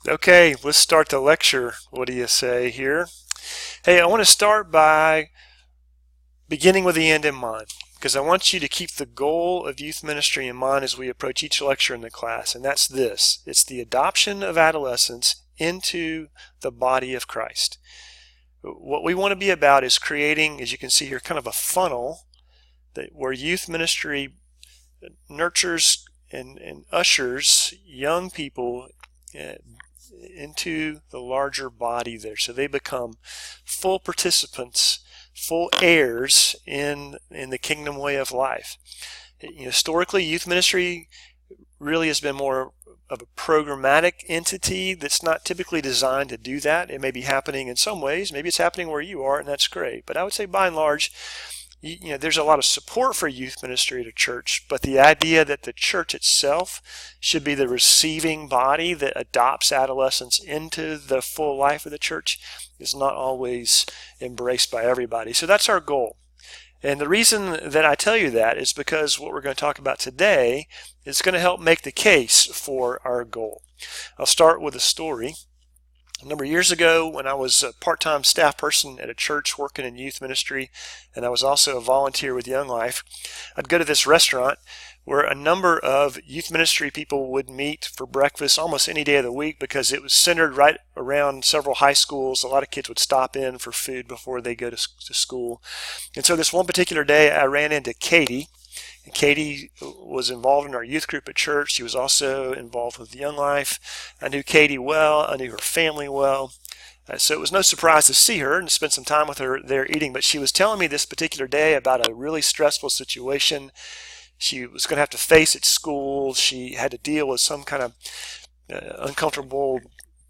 Okay, let's start the lecture. What do you say here? Hey, I want to start by beginning with the end in mind because I want you to keep the goal of youth ministry in mind as we approach each lecture in the class, and that's this. It's the adoption of adolescents into the body of Christ. What we want to be about is creating, as you can see here, kind of a funnel where youth ministry nurtures and ushers young people uh, into the larger body there. So they become full participants, full heirs in the kingdom way of life. Historically, youth ministry really has been more of a programmatic entity that's not typically designed to do that. It may be happening in some ways. Maybe it's happening where you are, and that's great. But I would say by and large, there's a lot of support for youth ministry at a church, but the idea that the church itself should be the receiving body that adopts adolescents into the full life of the church is not always embraced by everybody. So that's our goal. And the reason that I tell you that is because what we're going to talk about today is going to help make the case for our goal. I'll start with a story. A number of years ago, when I was a part-time staff person at a church working in youth ministry, and I was also a volunteer with Young Life, I'd go to this restaurant where a number of youth ministry people would meet for breakfast almost any day of the week because it was centered right around several high schools. A lot of kids would stop in for food before they go to school. And so this one particular day, I ran into Katie. And Katie was involved in our youth group at church. She was also involved with Young Life. I knew Katie well. I knew her family well. So it was no surprise to see her and spend some time with her there eating. But she was telling me this particular day about a really stressful situation she was going to have to face at school. She had to deal with some kind of uncomfortable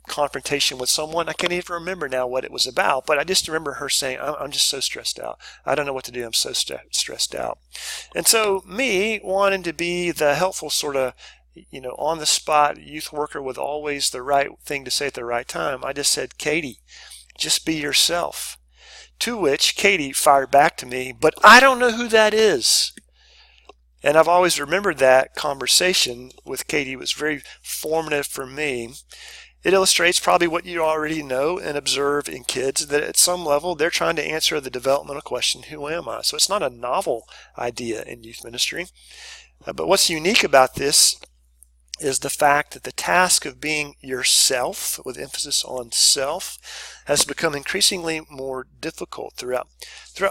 confrontation with someone. I can't even remember now what it was about, but I just remember her saying, I'm just so stressed out. I don't know what to do. I'm so stressed out. And so me wanting to be the helpful sort of, on the spot youth worker with always the right thing to say at the right time, I just said, Katie, just be yourself. To which Katie fired back to me, but I don't know who that is. And I've always remembered that conversation with Katie. It was very formative for me. It illustrates probably what you already know and observe in kids, that at some level they're trying to answer the developmental question, who am I? So it's not a novel idea in youth ministry. But what's unique about this is the fact that the task of being yourself, with emphasis on self, has become increasingly more difficult throughout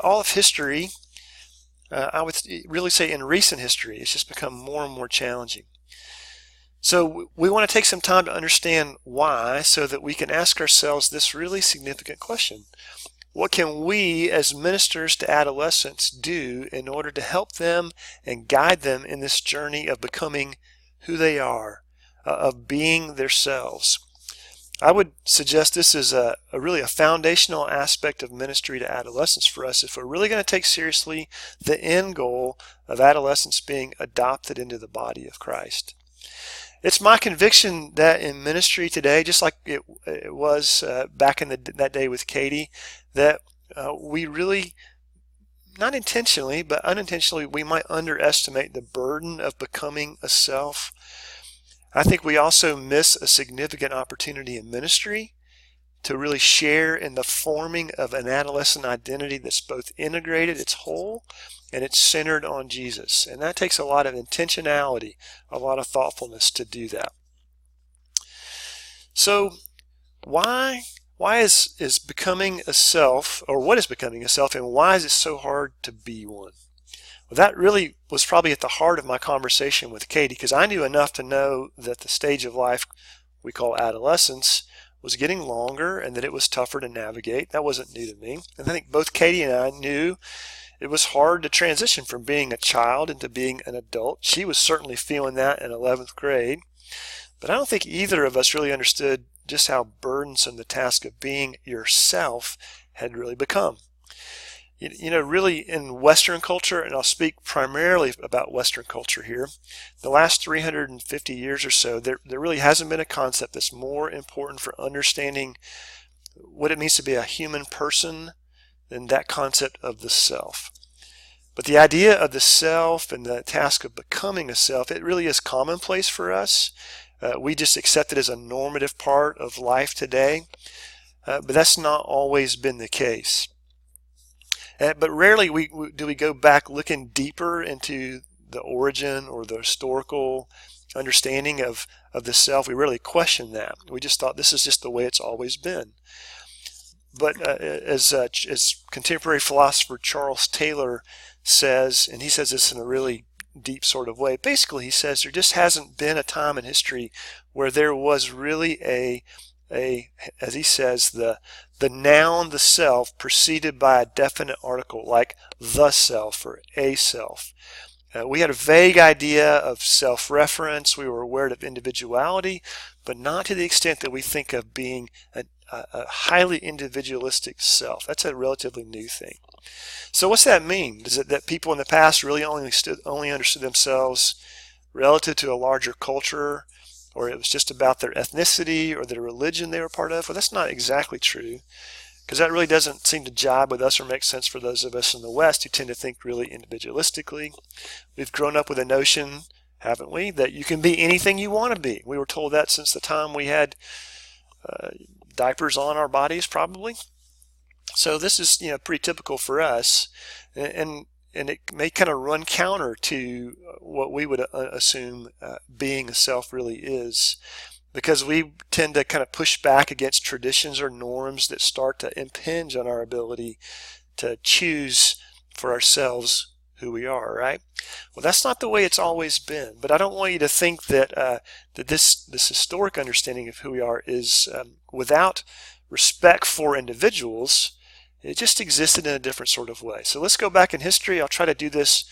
all of history. I would really say in recent history, it's just become more and more challenging. So we want to take some time to understand why so that we can ask ourselves this really significant question. What can we as ministers to adolescents do in order to help them and guide them in this journey of becoming who they are, of being themselves? I would suggest this is a really a foundational aspect of ministry to adolescents for us if we're really going to take seriously the end goal of adolescents being adopted into the body of Christ. It's my conviction that in ministry today, just like it was back in that day with Katie, that we really, not intentionally, but unintentionally, we might underestimate the burden of becoming a self. I think we also miss a significant opportunity in ministry to really share in the forming of an adolescent identity that's both integrated, it's whole, and it's centered on Jesus. And that takes a lot of intentionality, a lot of thoughtfulness to do that. So why is becoming a self, or what is becoming a self, and why is it so hard to be one? Well, that really was probably at the heart of my conversation with Katie, because I knew enough to know that the stage of life we call adolescence was getting longer and that it was tougher to navigate. That wasn't new to me. And I think both Katie and I knew it was hard to transition from being a child into being an adult. She was certainly feeling that in 11th grade. But I don't think either of us really understood just how burdensome the task of being yourself had really become. Really in Western culture, and I'll speak primarily about Western culture here, the last 350 years or so, there really hasn't been a concept that's more important for understanding what it means to be a human person than that concept of the self. But the idea of the self and the task of becoming a self, it really is commonplace for us. We just accept it as a normative part of life today, but that's not always been the case. But rarely do we go back looking deeper into the origin or the historical understanding of the self. We rarely question that. We just thought this is just the way it's always been. But as contemporary philosopher Charles Taylor says, and he says this in a really deep sort of way, basically he says there just hasn't been a time in history where there was really as he says, the noun, the self, preceded by a definite article like the self or a self. We had a vague idea of self-reference. We were aware of individuality, but not to the extent that we think of being a highly individualistic self. That's a relatively new thing. So what's that mean? Is it that people in the past really only understood themselves relative to a larger culture, or it was just about their ethnicity or the religion they were part of? Well, that's not exactly true, because that really doesn't seem to jibe with us or make sense for those of us in the West who tend to think really individualistically. We've grown up with a notion, haven't we, that you can be anything you want to be. We were told that since the time we had diapers on our bodies, probably. So this is, pretty typical for us, and it may kind of run counter to what we would assume being a self really is, because we tend to kind of push back against traditions or norms that start to impinge on our ability to choose for ourselves who we are, right? Well, that's not the way it's always been, but I don't want you to think that that this historic understanding of who we are is without respect for individuals. It just existed in a different sort of way. So let's go back in history. I'll try to do this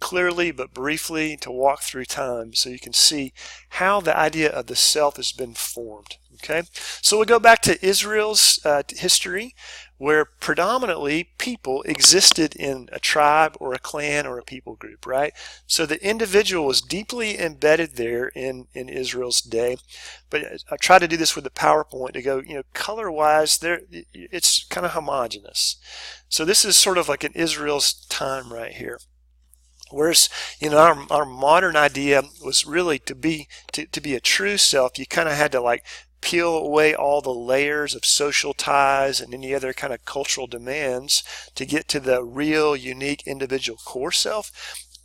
clearly but briefly to walk through time so you can see how the idea of the self has been formed. Okay, so we'll go back to Israel's history, where predominantly people existed in a tribe or a clan or a people group, right? So the individual was deeply embedded there in Israel's day. But I try to do this with the PowerPoint to go, color-wise, it's kind of homogeneous. So this is sort of like in Israel's time right here. Whereas, our modern idea was really to be a true self, you kind of had to like peel away all the layers of social ties and any other kind of cultural demands to get to the real, unique, individual core self.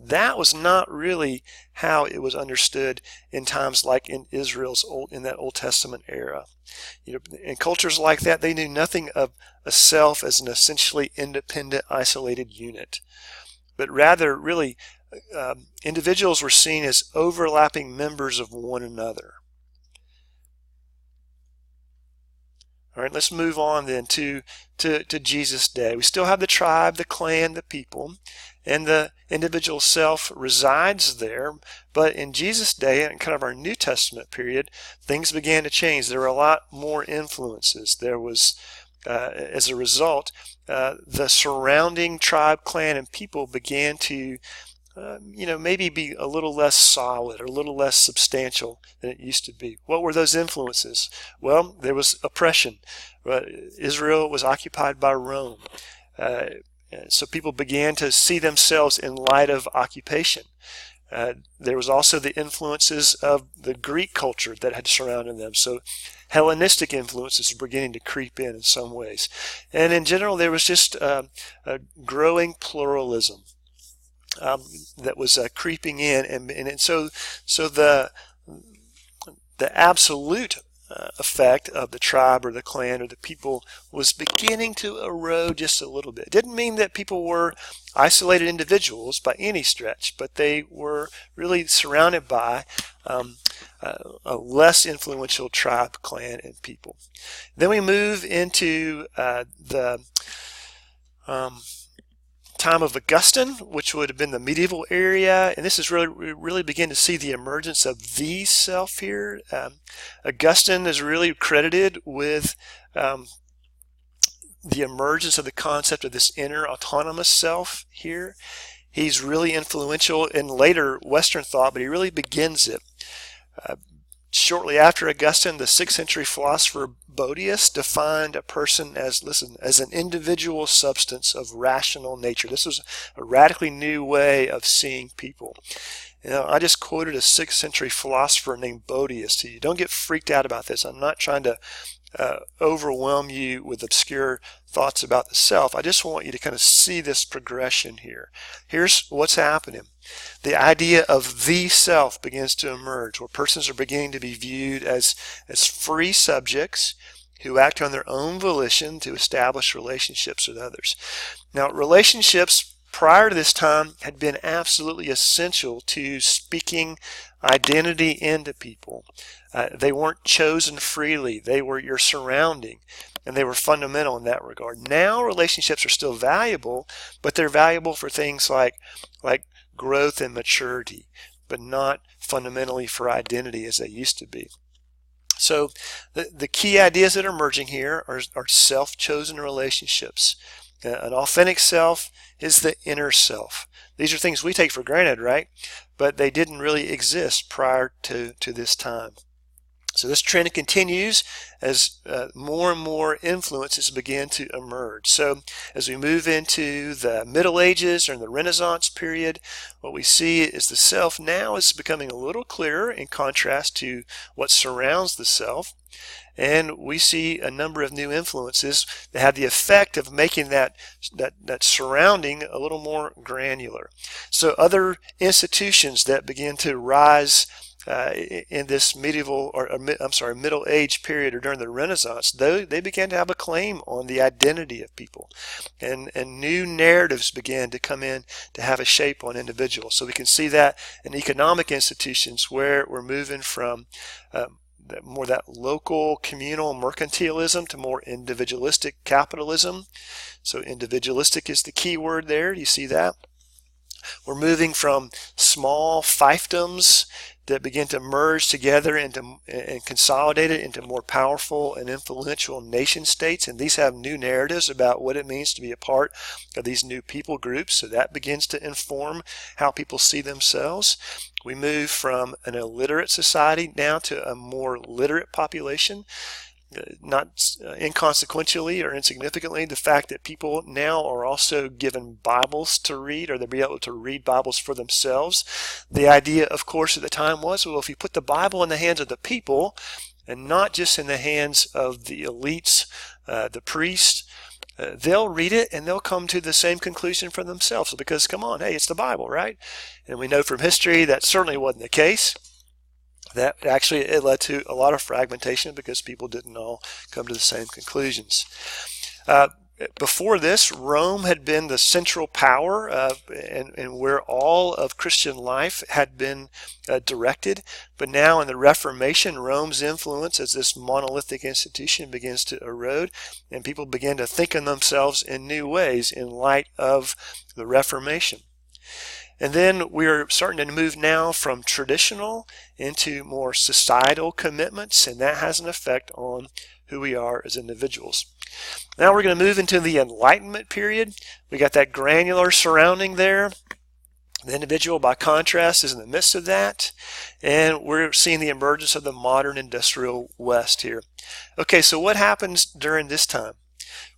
That was not really how it was understood in times like in in that Old Testament era. In cultures like that, they knew nothing of a self as an essentially independent, isolated unit, but rather really individuals were seen as overlapping members of one another. All right, let's move on then to Jesus' day. We still have the tribe, the clan, the people, and the individual self resides there. But in Jesus' day, and kind of our New Testament period, things began to change. There were a lot more influences. There was, as a result, the surrounding tribe, clan, and people began to maybe be a little less solid or a little less substantial than it used to be. What were those influences? Well, there was oppression. Israel was occupied by Rome. So people began to see themselves in light of occupation. There was also the influences of the Greek culture that had surrounded them. So Hellenistic influences were beginning to creep in some ways. And in general, there was just a growing pluralism that was creeping in, and so the absolute effect of the tribe or the clan or the people was beginning to erode just a little bit. It didn't mean that people were isolated individuals by any stretch, but they were really surrounded by a less influential tribe, clan, and people. Then we move into the time of Augustine, which would have been the medieval area, and this is really we really begin to see the emergence of the self here. Augustine is really credited with the emergence of the concept of this inner autonomous self here. He's really influential in later Western thought, but he really begins it. Shortly after Augustine, the 6th century philosopher Boethius defined a person as an individual substance of rational nature. This was a radically new way of seeing people. I just quoted a 6th century philosopher named Boetius to you. Don't get freaked out about this. I'm not trying to overwhelm you with obscure thoughts about the self. I just want you to kind of see this progression here. Here's what's happening. The idea of the self begins to emerge, where persons are beginning to be viewed as free subjects who act on their own volition to establish relationships with others. Now, relationships prior to this time had been absolutely essential to speaking identity into people. They weren't chosen freely. They were your surrounding, and they were fundamental in that regard. Now relationships are still valuable, but they're valuable for things like growth and maturity, but not fundamentally for identity as they used to be. So the key ideas that are emerging here are self-chosen relationships. An authentic self is the inner self. These are things we take for granted, right? But they didn't really exist prior to this time. So this trend continues as more and more influences begin to emerge. So as we move into the Middle Ages or in the Renaissance period, what we see is the self now is becoming a little clearer in contrast to what surrounds the self. And we see a number of new influences that have the effect of making that surrounding a little more granular. So other institutions that begin to rise in this Middle Age period or during the Renaissance, they began to have a claim on the identity of people, and new narratives began to come in to have a shape on individuals. So we can see that in economic institutions where we're moving from more that local communal mercantilism to more individualistic capitalism. So individualistic is the key word there. You see that? We're moving from small fiefdoms that begin to merge together and consolidate it into more powerful and influential nation states, and these have new narratives about what it means to be a part of these new people groups. So that begins to inform how people see themselves. We move from an illiterate society now to a more literate population. Not inconsequentially or insignificantly, the fact that people now are also given Bibles to read, or they'll be able to read Bibles for themselves. The idea, of course, at the time was, well, if you put the Bible in the hands of the people and not just in the hands of the elites, the priests, they'll read it and they'll come to the same conclusion for themselves. Because, come on, hey, it's the Bible, right? And we know from history that certainly wasn't the case. That actually it led to a lot of fragmentation because people didn't all come to the same conclusions. Before this, Rome had been the central power and where all of Christian life had been directed. But now in the Reformation, Rome's influence as this monolithic institution begins to erode, and people begin to think of themselves in new ways in light of the Reformation. And then we're starting to move now from traditional into more societal commitments, and that has an effect on who we are as individuals. Now we're going to move into the Enlightenment period. We got that granular surrounding there. The individual, by contrast, is in the midst of that, and we're seeing the emergence of the modern industrial West here. Okay, so what happens during this time?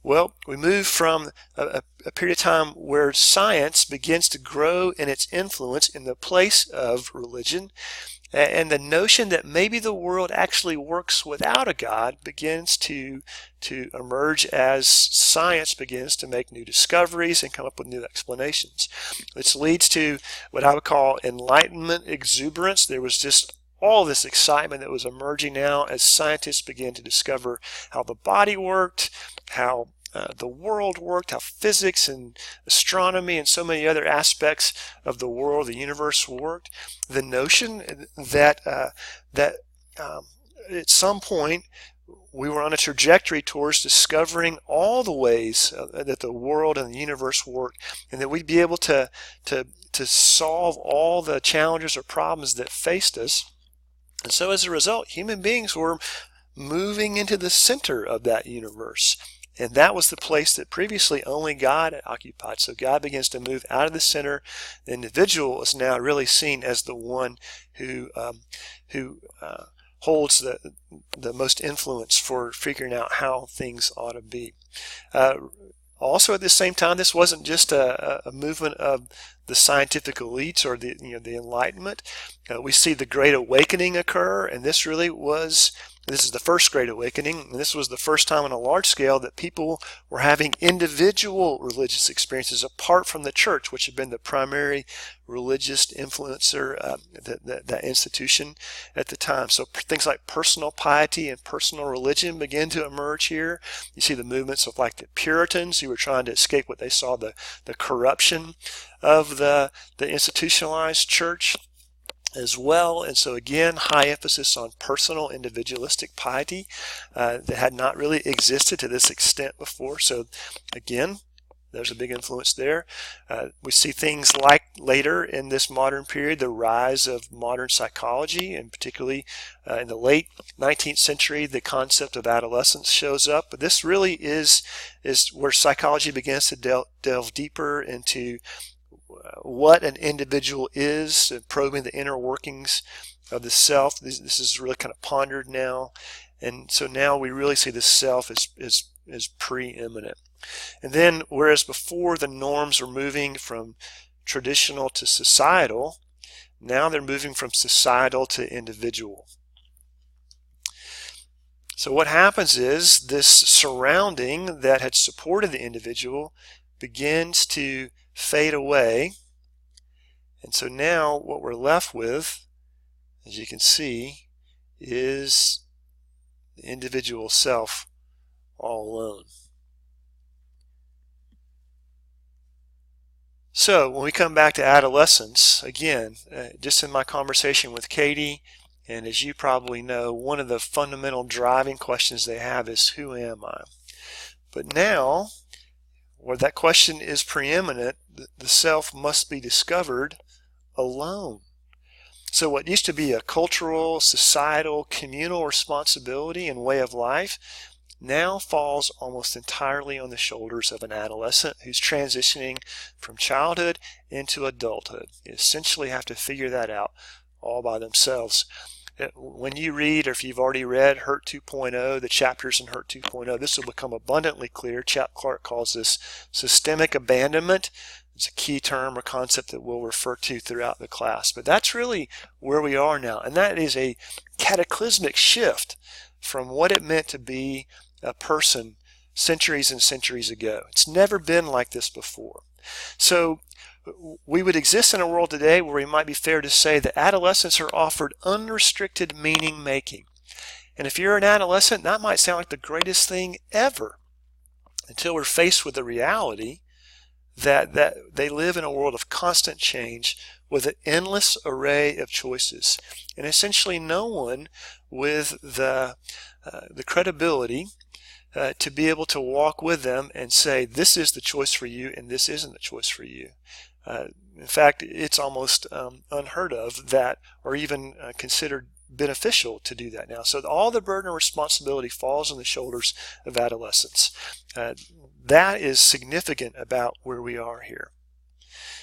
Well, we move from a period of time where science begins to grow in its influence in the place of religion, and the notion that maybe the world actually works without a God begins to emerge as science begins to make new discoveries and come up with new explanations. This leads to what I would call Enlightenment exuberance. There was just all this excitement that was emerging now as scientists began to discover how the body worked, how the world worked, how physics and astronomy and so many other aspects of the world, the universe worked. The notion that at some point we were on a trajectory towards discovering all the ways that the world and the universe worked, and that we'd be able to solve all the challenges or problems that faced us. And so as a result, human beings were moving into the center of that universe. And that was the place that previously only God occupied. So God begins to move out of the center. The individual is now really seen as the one who holds the most influence for figuring out how things ought to be. Also, at the same time, this wasn't just a movement of the scientific elites or the Enlightenment. We see the Great Awakening occur, and this is the first Great Awakening, and this was the first time on a large scale that people were having individual religious experiences apart from the church, which had been the primary religious influencer, that institution at the time. So things like personal piety and personal religion began to emerge here. You see the movements of like the Puritans who were trying to escape what they saw the corruption of the institutionalized church as well. And so again, high emphasis on personal individualistic piety that had not really existed to this extent before. So again, there's a big influence there. We see things like later in this modern period, the rise of modern psychology, and particularly in the late 19th century, the concept of adolescence shows up. But this really is where psychology begins to delve deeper into what an individual is, and probing the inner workings of the self. This is really kind of pondered now, and so now we really see the self is preeminent. And then, whereas before the norms were moving from traditional to societal, now they're moving from societal to individual. So what happens is this surrounding that had supported the individual begins to fade away, and so now what we're left with, as you can see, is the individual self all alone. So when we come back to adolescence, again, just in my conversation with Katie, and as you probably know, one of the fundamental driving questions they have is, who am I? But now, where that question is preeminent, the self must be discovered alone. So what used to be a cultural, societal, communal responsibility and way of life now falls almost entirely on the shoulders of an adolescent who's transitioning from childhood into adulthood. They essentially have to figure that out all by themselves. When you read, or if you've already read Hurt 2.0, the chapters in Hurt 2.0, this will become abundantly clear. Chap Clark calls this systemic abandonment. It's a key term or concept that we'll refer to throughout the class. But that's really where we are now, and that is a cataclysmic shift from what it meant to be a person centuries and centuries ago. It's never been like this before. So we would exist in a world today where we might be fair to say that adolescents are offered unrestricted meaning making. And if you're an adolescent, that might sound like the greatest thing ever, until we're faced with the reality that they live in a world of constant change with an endless array of choices, and essentially no one with the credibility to be able to walk with them and say, this is the choice for you and this isn't the choice for you. In fact, it's almost unheard of that, or even considered beneficial to do that now. So all the burden of responsibility falls on the shoulders of adolescents. That is significant about where we are here.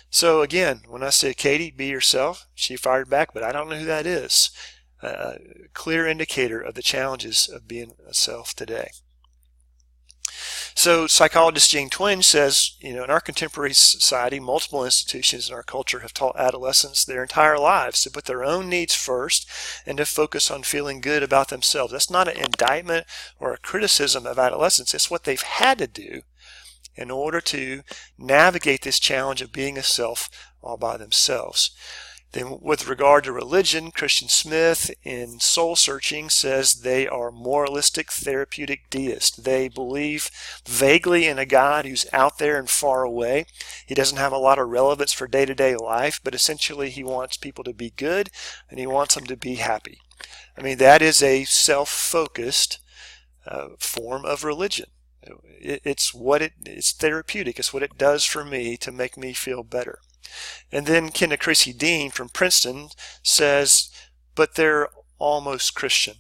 So again, when I say, Katie, be yourself, she fired back, but I don't know who that is. A clear indicator of the challenges of being a self today. So psychologist Jean Twenge says, in our contemporary society, multiple institutions in our culture have taught adolescents their entire lives to put their own needs first and to focus on feeling good about themselves. That's not an indictment or a criticism of adolescents. It's what they've had to do in order to navigate this challenge of being a self all by themselves. Then with regard to religion, Christian Smith in Soul Searching says they are moralistic therapeutic deists. They believe vaguely in a God who's out there and far away. He doesn't have a lot of relevance for day-to-day life, but essentially he wants people to be good and he wants them to be happy. I mean, that is a self-focused form of religion. It's therapeutic. It's what it does for me to make me feel better. And then Kenda Creasy Dean from Princeton says, but they're almost Christian.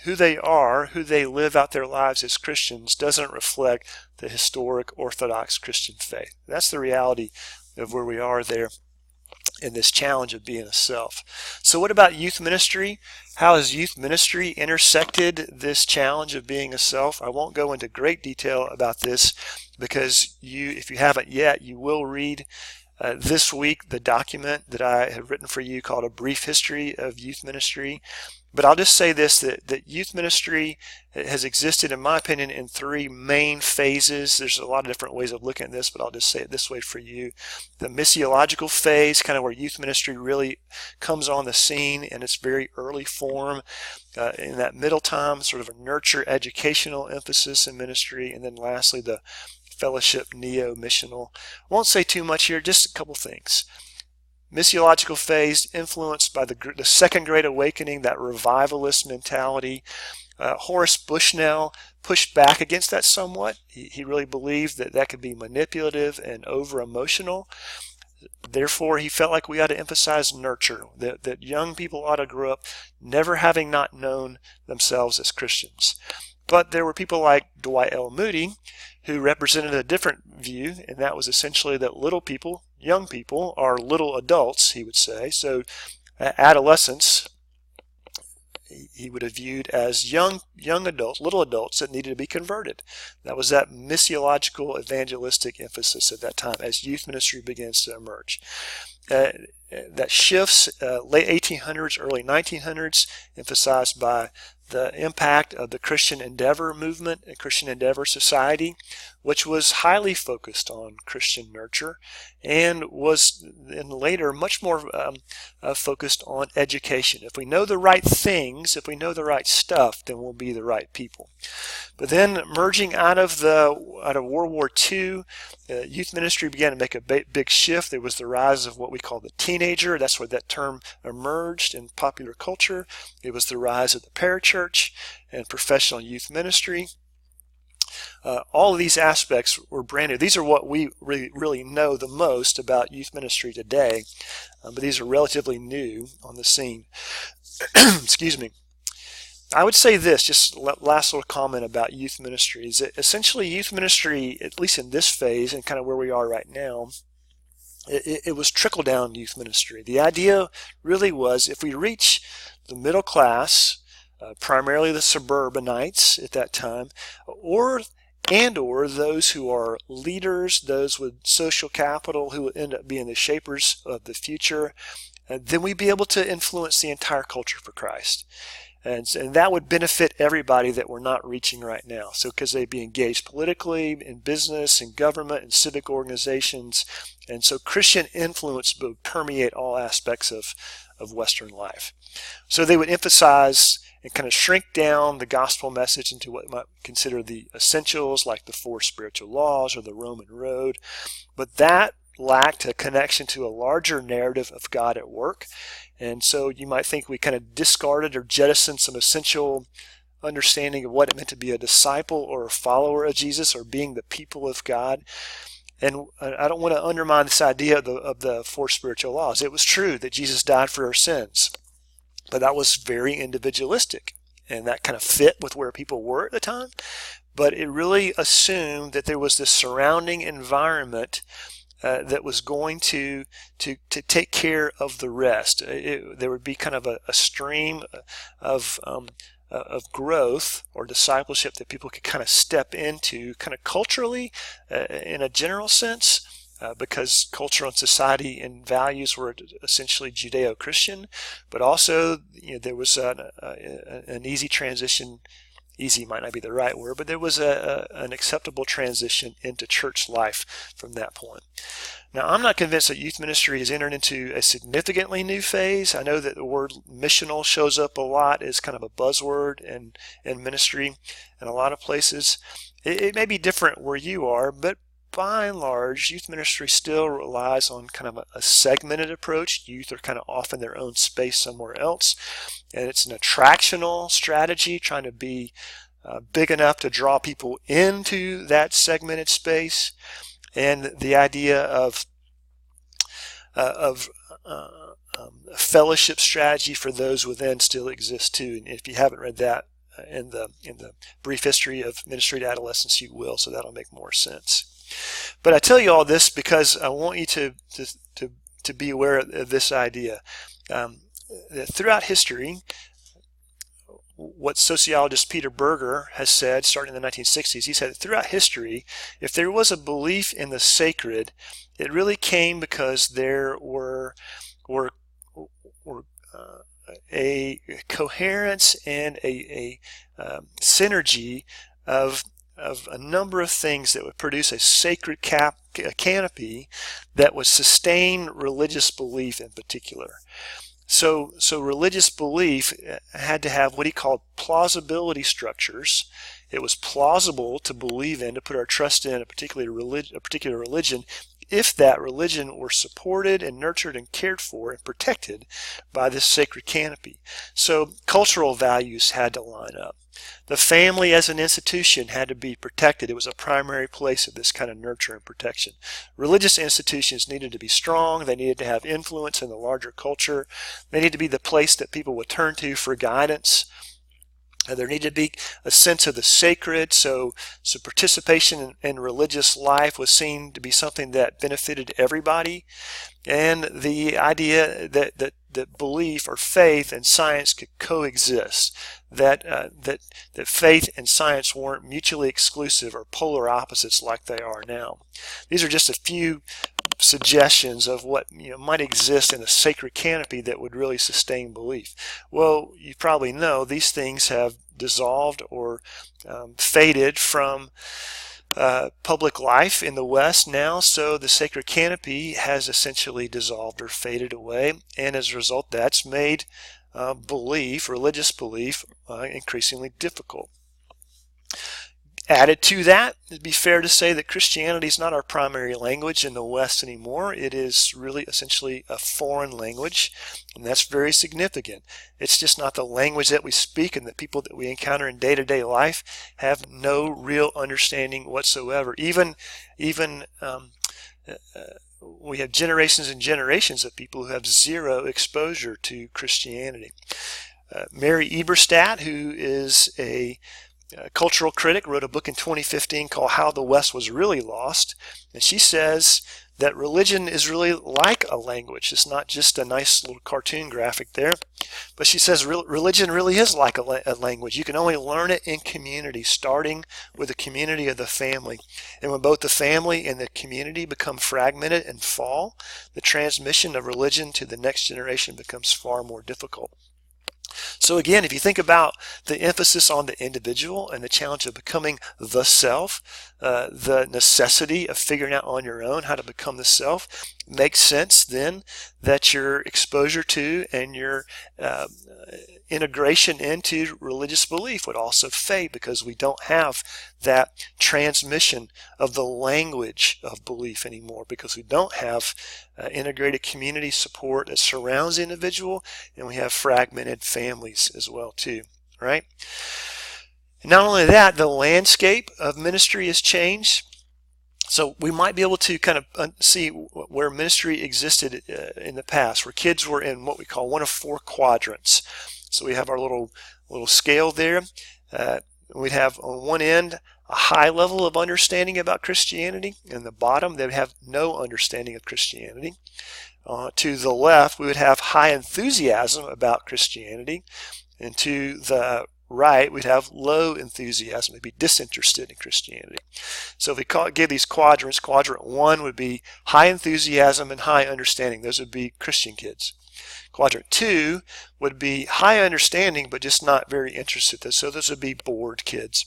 Who they are, who they live out their lives as Christians, doesn't reflect the historic Orthodox Christian faith. That's the reality of where we are there. in this challenge of being a self. So what about youth ministry? How has youth ministry intersected this challenge of being a self? I won't go into great detail about this because if you haven't yet, you will read this week the document that I have written for you called A Brief History of Youth Ministry. But I'll just say this, that youth ministry has existed, in my opinion, in three main phases. There's a lot of different ways of looking at this, but I'll just say it this way for you. The missiological phase, kind of where youth ministry really comes on the scene in its very early form. In that middle time, sort of a nurture educational emphasis in ministry. And then lastly, the fellowship neo-missional. Won't say too much here, just a couple things. Missiological phase influenced by the Second Great Awakening, that revivalist mentality. Horace Bushnell pushed back against that somewhat. He really believed that could be manipulative and over-emotional. Therefore, he felt like we ought to emphasize nurture, that young people ought to grow up never having not known themselves as Christians. But there were people like Dwight L. Moody who represented a different view, and that was essentially that little people, young people, are little adults, he would say. So adolescence, he would have viewed as young adults, little adults that needed to be converted. That was that missiological evangelistic emphasis at that time as youth ministry begins to emerge. That shifts late 1800s, early 1900s, emphasized by the impact of the Christian Endeavor movement and Christian Endeavor Society, which was highly focused on Christian nurture and was in later much more focused on education. If we know the right things, if we know the right stuff, then we'll be the right people. But then emerging out of World War II, youth ministry began to make a big shift. There was the rise of what we call the teenager. That's where that term emerged in popular culture. It was the rise of the parachurch and professional youth ministry. All of these aspects were brand new. These are what we really know the most about youth ministry today, but these are relatively new on the scene. Excuse me. I would say this, just last little comment about youth ministry, is that essentially youth ministry, at least in this phase and kind of where we are right now, it was trickle-down youth ministry. The idea really was if we reach the middle class, primarily the suburbanites at that time, or those who are leaders, those with social capital who would end up being the shapers of the future, then we'd be able to influence the entire culture for Christ. And that would benefit everybody that we're not reaching right now. So because they'd be engaged politically, in business, in government, in civic organizations. And so Christian influence would permeate all aspects of Western life. So they would emphasize and kind of shrink down the gospel message into what might consider the essentials, like the 4 spiritual laws or the Roman road. But that lacked a connection to a larger narrative of God at work. And so you might think we kind of discarded or jettisoned some essential understanding of what it meant to be a disciple or a follower of Jesus or being the people of God. And I don't want to undermine this idea of the 4 spiritual laws. It was true that Jesus died for our sins, but that was very individualistic, and that kind of fit with where people were at the time. But it really assumed that there was this surrounding environment that was going to take care of the rest. There would be kind of a stream of growth or discipleship that people could kind of step into kind of culturally in a general sense, because culture and society and values were essentially Judeo-Christian, but also there was an easy transition. Easy might not be the right word, but there was an acceptable transition into church life from that point. Now, I'm not convinced that youth ministry has entered into a significantly new phase. I know that the word missional shows up a lot as kind of a buzzword in ministry in a lot of places. It may be different where you are, but by and large, youth ministry still relies on kind of a segmented approach. Youth are kind of off in their own space somewhere else. And it's an attractional strategy, trying to be big enough to draw people into that segmented space. And the idea of a fellowship strategy for those within still exists too. And if you haven't read that in the brief history of ministry to adolescence, you will. So that'll make more sense. But I tell you all this because I want you to to be aware of this idea. That throughout history, what sociologist Peter Berger has said, starting in the 1960s, he said that throughout history, if there was a belief in the sacred, it really came because there were a coherence and a synergy of a number of things that would produce a sacred canopy that would sustain religious belief in particular. So religious belief had to have what he called plausibility structures. It was plausible to believe in, to put our trust in a particular religion, if that religion were supported and nurtured and cared for and protected by this sacred canopy. So cultural values had to line up. The family as an institution had to be protected. It was a primary place of this kind of nurture and protection. Religious institutions needed to be strong. They needed to have influence in the larger culture. They needed to be the place that people would turn to for guidance. There needed to be a sense of the sacred, so participation in religious life was seen to be something that benefited everybody, and the idea that belief or faith and science could coexist, that faith and science weren't mutually exclusive or polar opposites like they are now. These are just a few suggestions of what might exist in a sacred canopy that would really sustain belief. Well, you probably know these things have dissolved or faded from public life in the West now, so the sacred canopy has essentially dissolved or faded away, and as a result that's made religious belief increasingly difficult. Added to that, it'd be fair to say that Christianity is not our primary language in the West anymore. It is really essentially a foreign language, and that's very significant. It's just not the language that we speak, and the people that we encounter in day-to-day life have no real understanding whatsoever. Even we have generations and generations of people who have zero exposure to Christianity. Mary Eberstadt, who is a cultural critic, wrote a book in 2015 called How the West Was Really Lost, and she says that religion is really like a language. It's not just a nice little cartoon graphic there, but she says religion really is like a language. You can only learn it in community, starting with the community of the family. And when both the family and the community become fragmented and fall, the transmission of religion to the next generation becomes far more difficult. So again, if you think about the emphasis on the individual and the challenge of becoming the self, the necessity of figuring out on your own how to become the self, makes sense then that your exposure to and your integration into religious belief would also fade, because we don't have that transmission of the language of belief anymore, because we don't have integrated community support that surrounds the individual, and we have fragmented families as well too, right? And not only that, the landscape of ministry has changed. So we might be able to kind of see where ministry existed in the past, where kids were in what we call one of four quadrants. So we have our little scale there. We'd have on one end a high level of understanding about Christianity, and the bottom they would have no understanding of Christianity. To the left we would have high enthusiasm about Christianity, and to the right we'd have low enthusiasm, they'd be disinterested in Christianity. So if we give these quadrants, quadrant 1 would be high enthusiasm and high understanding. Those would be Christian kids. Quadrant 2 would be high understanding but just not very interested. So those would be bored kids.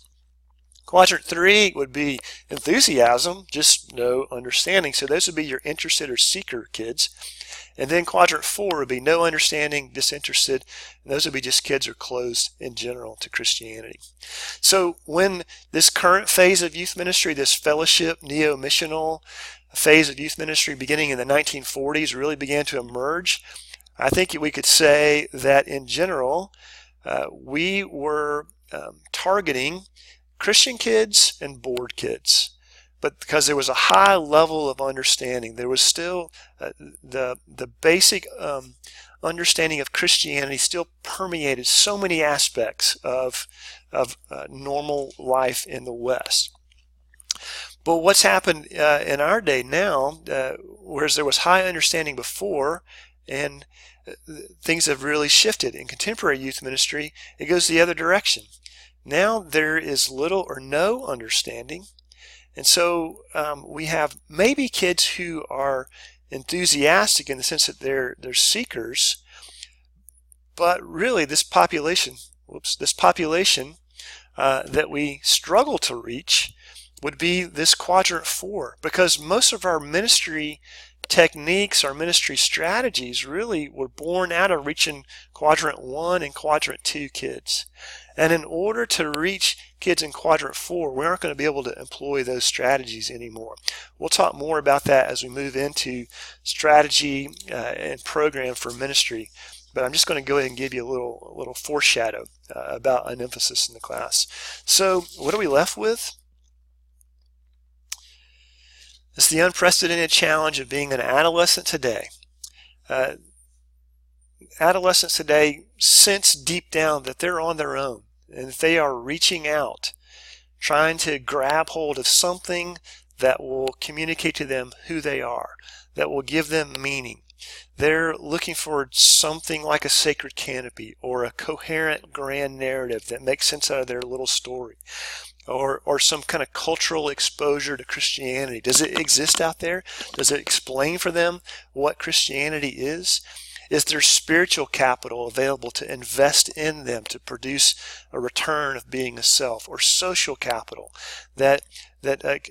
Quadrant 3 would be enthusiasm, just no understanding. So those would be your interested or seeker kids. And then quadrant 4 would be no understanding, disinterested, and those would be just kids who are closed in general to Christianity. So when this current phase of youth ministry, this fellowship, neo-missional phase of youth ministry beginning in the 1940s really began to emerge, I think we could say that in general we were targeting Christian kids and bored kids. But because there was a high level of understanding, there was still the basic understanding of Christianity still permeated so many aspects of normal life in the West. But what's happened in our day now, whereas there was high understanding before, and things have really shifted in contemporary youth ministry, it goes the other direction. Now there is little or no understanding, and so we have maybe kids who are enthusiastic in the sense that they're seekers, but really this population that we struggle to reach would be this quadrant 4, because most of our ministry techniques, our ministry strategies really were born out of reaching quadrant 1 and quadrant 2 kids. And in order to reach kids in quadrant 4, we aren't going to be able to employ those strategies anymore. We'll talk more about that as we move into strategy and program for ministry. But I'm just going to go ahead and give you a little foreshadow about an emphasis in the class. So what are we left with? It's the unprecedented challenge of being an adolescent today. Adolescents today sense deep down that they're on their own and that they are reaching out, trying to grab hold of something that will communicate to them who they are, that will give them meaning. They're looking for something like a sacred canopy or a coherent grand narrative that makes sense out of their little story, or some kind of cultural exposure to Christianity. Does it exist out there? Does it explain for them what Christianity is? Is there spiritual capital available to invest in them to produce a return of being a self, or social capital that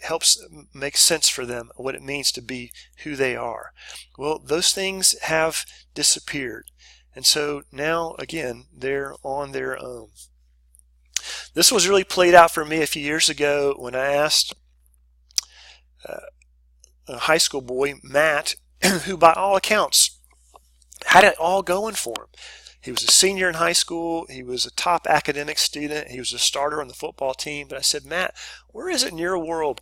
helps make sense for them what it means to be who they are? Well, those things have disappeared, and so now again they're on their own. This was really played out for me a few years ago when I asked a high school boy, Matt, who by all accounts had it all going for him. He was a senior in high school. He was a top academic student. He was a starter on the football team. But I said, Matt, where is it in your world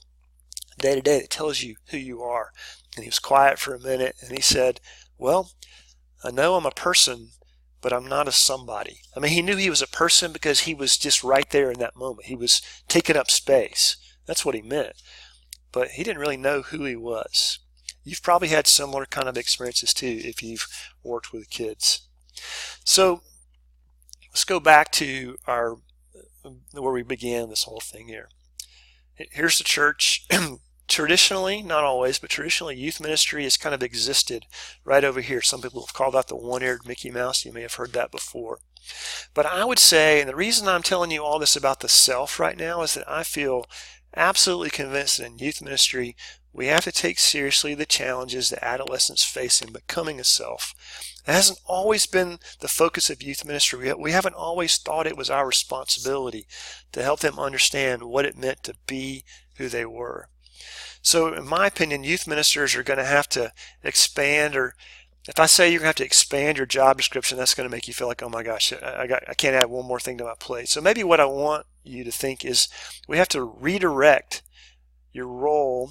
day to day that tells you who you are? And he was quiet for a minute, and he said, well, I know I'm a person, but I'm not a somebody. I mean, he knew he was a person because he was just right there in that moment. He was taking up space. That's what he meant. But he didn't really know who he was. You've probably had similar kind of experiences too if you've worked with kids. So let's go back to where we began this whole thing here. Here's the church. Traditionally, not always, but traditionally youth ministry has kind of existed right over here. Some people have called that the one-eared Mickey Mouse. You may have heard that before. But I would say, and the reason I'm telling you all this about the self right now is that I feel absolutely convinced that in youth ministry we have to take seriously the challenges that adolescents face in becoming a self. It hasn't always been the focus of youth ministry. We haven't always thought it was our responsibility to help them understand what it meant to be who they were. So in my opinion, youth ministers are going to have to expand, or if I say you're going to have to expand your job description, that's going to make you feel like, oh my gosh, I can't add one more thing to my plate. So maybe what I want you to think is we have to redirect your role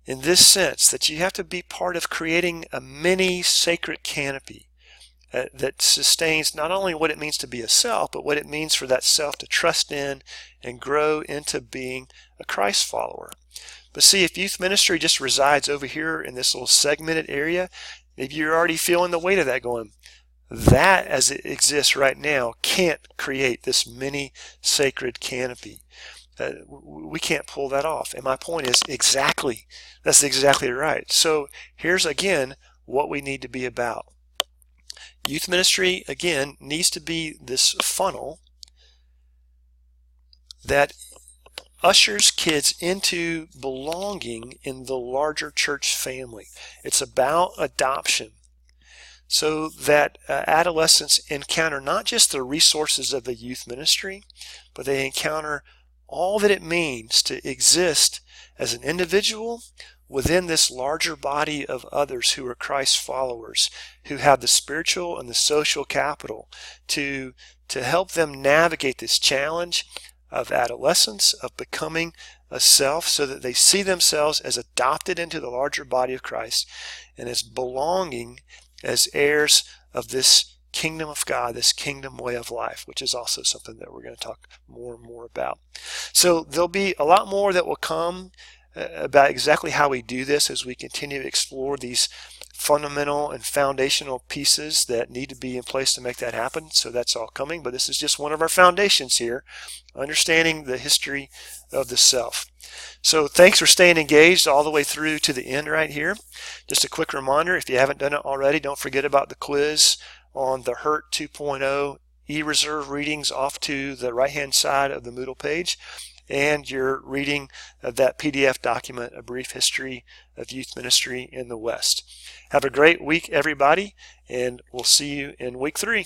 in this sense, that you have to be part of creating a mini sacred canopy that sustains not only what it means to be a self, but what it means for that self to trust in and grow into being a Christ follower. But see, if youth ministry just resides over here in this little segmented area, maybe you're already feeling the weight of that going, that as it exists right now can't create this mini sacred canopy. We can't pull that off. And my point is that's exactly right. So here's again what we need to be about. Youth ministry, again, needs to be this funnel that ushers kids into belonging in the larger church family. It's about adoption, so that adolescents encounter not just the resources of the youth ministry, but they encounter all that it means to exist as an individual within this larger body of others who are Christ followers, who have the spiritual and the social capital to help them navigate this challenge of adolescence, of becoming a self, so that they see themselves as adopted into the larger body of Christ and as belonging as heirs of this kingdom of God, this kingdom way of life, which is also something that we're going to talk more and more about. So there'll be a lot more that will come about exactly how we do this as we continue to explore these fundamental and foundational pieces that need to be in place to make that happen. So that's all coming, but this is just one of our foundations here, understanding the history of the self. So thanks for staying engaged all the way through to the end right here. Just a quick reminder, if you haven't done it already, don't forget about the quiz on the HURT 2.0 e-reserve readings off to the right-hand side of the Moodle page, and your reading of that PDF document, A Brief History of Youth Ministry in the West. Have a great week, everybody, and we'll see you in week 3.